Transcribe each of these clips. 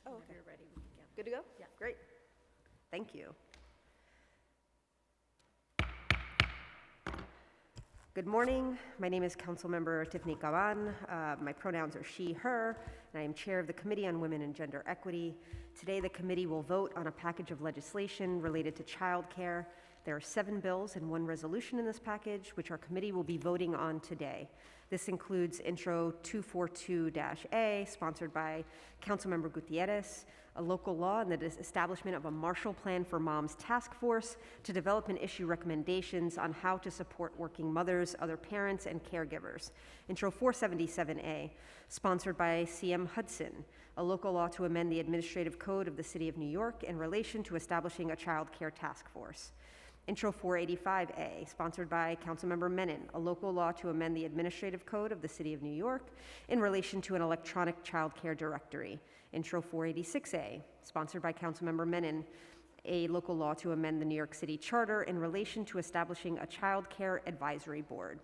Oh, okay. You're ready. Good to go? Yeah. Great. Thank you. Good morning. My name is Councilmember Tiffany Caban. My pronouns are she, her, and I am chair of the Committee on Women and Gender Equity. Today, the committee will vote on a package of legislation related to child care. There are 7 bills and 1 resolution in this package, which our committee will be voting on today. This includes Intro 242-A, sponsored by Councilmember Gutierrez, a local law and the establishment of a Marshall Plan for Moms task force to develop and issue recommendations on how to support working mothers, other parents, and caregivers. Intro 477-A, sponsored by CM Hudson, a local law to amend the administrative code of the City of New York in relation to establishing a child care task force. Intro 485A, sponsored by Councilmember Menon, a local law to amend the administrative code of the City of New York in relation to an electronic child care directory. Intro 486A, sponsored by Councilmember Menon, a local law to amend the New York City Charter in relation to establishing a child care advisory board.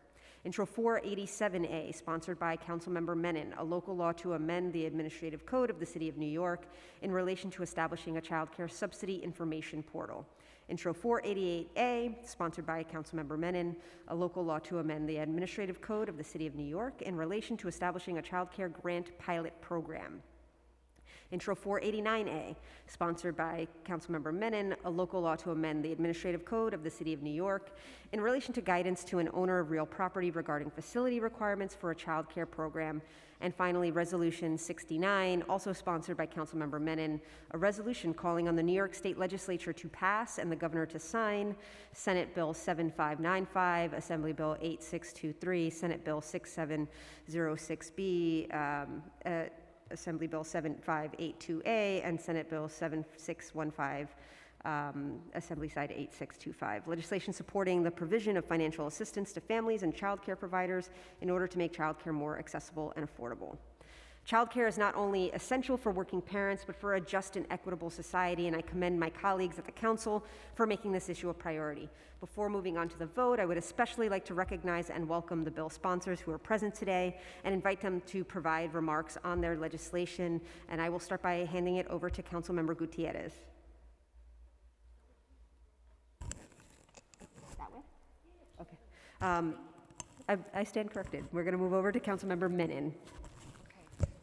Intro 487A, sponsored by Councilmember Menon, a local law to amend the administrative code of the City of New York in relation to establishing a child care subsidy information portal. Intro 488A, sponsored by Councilmember Menon, a local law to amend the administrative code of the City of New York in relation to establishing a child care grant pilot program. Intro 489A, sponsored by Councilmember Menon, a local law to amend the administrative code of the City of New York in relation to guidance to an owner of real property regarding facility requirements for a child care program. And finally, Resolution 69, also sponsored by Councilmember Menon, a resolution calling on the New York State Legislature to pass and the Governor to sign Senate Bill 7595, Assembly Bill 8623, Senate Bill 6706B, Assembly Bill 7582A, and Senate Bill 7615, Assembly Side 8625. Legislation supporting the provision of financial assistance to families and child care providers in order to make child care more accessible and affordable. Child care is not only essential for working parents, but for a just and equitable society, and I commend my colleagues at the Council for making this issue a priority. Before moving on to the vote, I would especially like to recognize and welcome the bill sponsors who are present today and invite them to provide remarks on their legislation, and I will start by handing it over to Councilmember Gutierrez. That way? Okay. I stand corrected. We're going to move over to Councilmember Menon.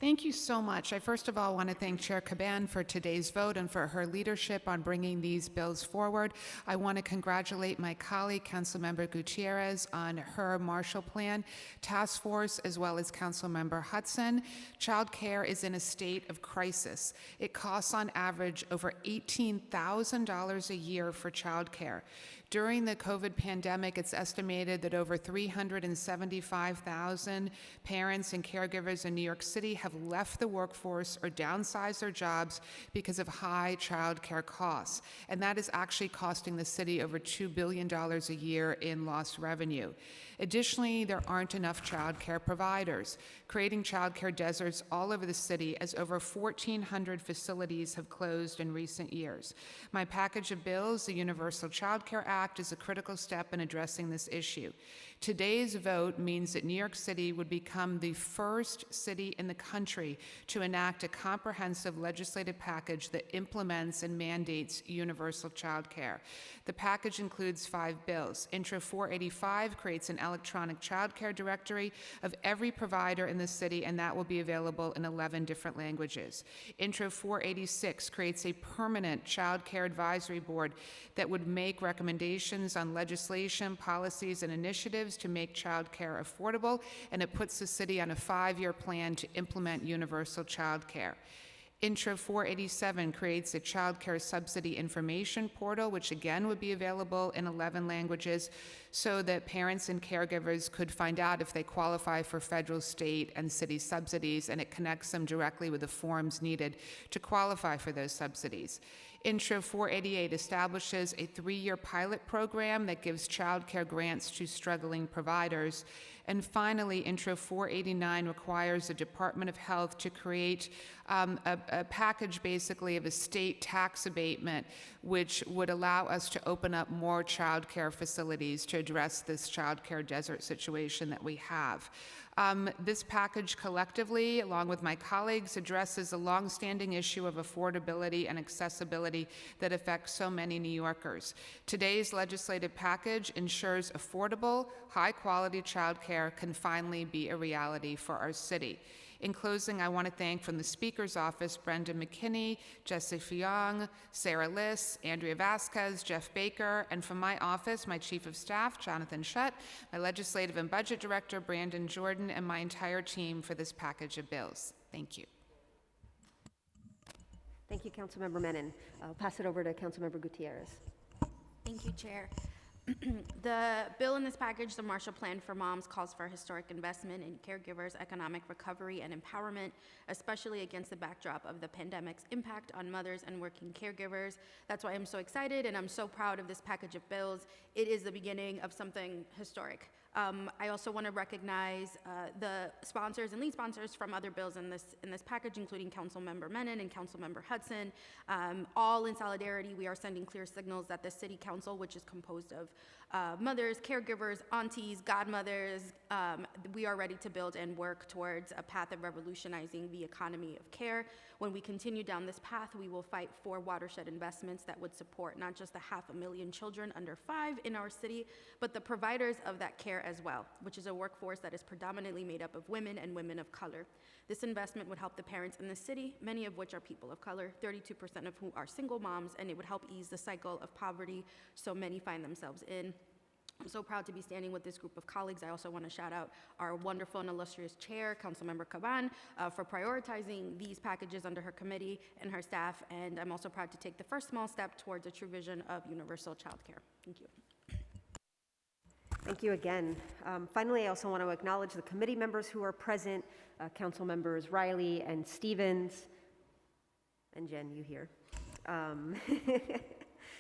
Thank you so much. I first of all want to thank Chair Caban for today's vote and for her leadership on bringing these bills forward. I want to congratulate my colleague, Councilmember Gutierrez, on her Marshall Plan task force, as well as Councilmember Hudson. Child care is in a state of crisis. It costs on average over $18,000 a year for child care. During the COVID pandemic, it's estimated that over 375,000 parents and caregivers in New York City have left the workforce or downsized their jobs because of high child care costs. And that is actually costing the city over $2 billion a year in lost revenue. Additionally, there aren't enough child care providers, creating child care deserts all over the city as over 1,400 facilities have closed in recent years. My package of bills, the Universal Child Care Act, is a critical step in addressing this issue. Today's vote means that New York City would become the first city in the country to enact a comprehensive legislative package that implements and mandates universal child care. The package includes 5 bills. Intro 485 creates an electronic child care directory of every provider in the city, and that will be available in 11 different languages. Intro 486 creates a permanent child care advisory board that would make recommendations on legislation, policies, and initiatives to make child care affordable, and it puts the city on a 5-year plan to implement universal child care. Intro 487 creates a child care subsidy information portal, which again would be available in 11 languages, so that parents and caregivers could find out if they qualify for federal, state, and city subsidies, and it connects them directly with the forms needed to qualify for those subsidies. Intro 488 establishes a 3-year pilot program that gives child care grants to struggling providers. And finally, Intro 489 requires the Department of Health to create a package basically of a state tax abatement, which would allow us to open up more child care facilities to address this child care desert situation that we have. This package collectively, along with my colleagues, addresses a longstanding issue of affordability and accessibility that affects so many New Yorkers. Today's legislative package ensures affordable, high-quality childcare can finally be a reality for our city. In closing, I want to thank from the Speaker's Office, Brenda McKinney, Jesse Fiong, Sarah Liss, Andrea Vasquez, Jeff Baker, and from my office, my Chief of Staff, Jonathan Shutt, my Legislative and Budget Director, Brandon Jordan, and my entire team for this package of bills. Thank you. Thank you, Councilmember Menon. I'll pass it over to Councilmember Gutierrez. Thank you, Chair. The bill in this package, the Marshall Plan for Moms, calls for historic investment in caregivers' economic recovery and empowerment, especially against the backdrop of the pandemic's impact on mothers and working caregivers. That's why I'm so excited and I'm so proud of this package of bills. It is the beginning of something historic. I also want to recognize the sponsors and lead sponsors from other bills in this package, including Councilmember Menon and Councilmember Hudson. All in solidarity, we are sending clear signals that the City Council, which is composed of mothers, caregivers, aunties, godmothers, we are ready to build and work towards a path of revolutionizing the economy of care. When we continue down this path, we will fight for watershed investments that would support not just the 500,000 children under 5 in our city, but the providers of that care as well, which is a workforce that is predominantly made up of women and women of color. This investment would help the parents in the city, many of which are people of color, 32% of whom are single moms, and it would help ease the cycle of poverty so many find themselves in. I'm so proud to be standing with this group of colleagues. I also want to shout out our wonderful and illustrious chair, Councilmember Caban, for prioritizing these packages under her committee and her staff. And I'm also proud to take the first small step towards a true vision of universal child care. Thank you. Thank you again. Finally, I also want to acknowledge the committee members who are present, Council Members Riley and Stevens, and Jen, you here.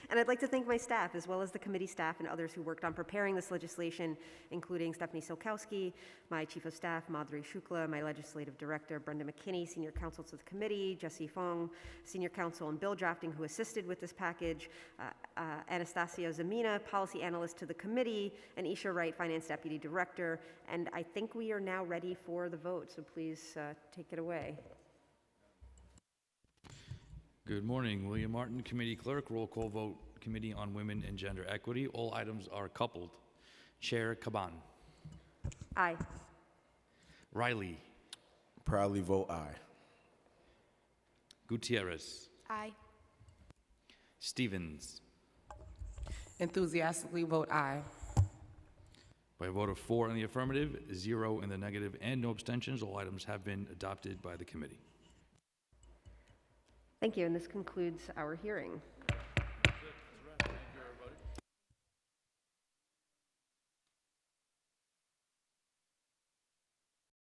And I'd like to thank my staff, as well as the committee staff and others who worked on preparing this legislation, including Stephanie Silkowski, my Chief of Staff, Madhuri Shukla, my Legislative Director, Brenda McKinney, Senior Counsel to the Committee, Jesse Fong, Senior Counsel in Bill Drafting, who assisted with this package, Anastasia Zamina, Policy Analyst to the Committee, and Isha Wright, Finance Deputy Director. And I think we are now ready for the vote, so please take it away. Good morning. William Martin, Committee Clerk. Roll call vote. Committee on Women and Gender Equity. All items are coupled. Chair Caban. Aye. Riley. Proudly vote aye. Gutierrez. Aye. Stevens. Enthusiastically vote aye. By a vote of 4 in the affirmative, 0 in the negative, and no abstentions, all items have been adopted by the committee. Thank you, and this concludes our hearing.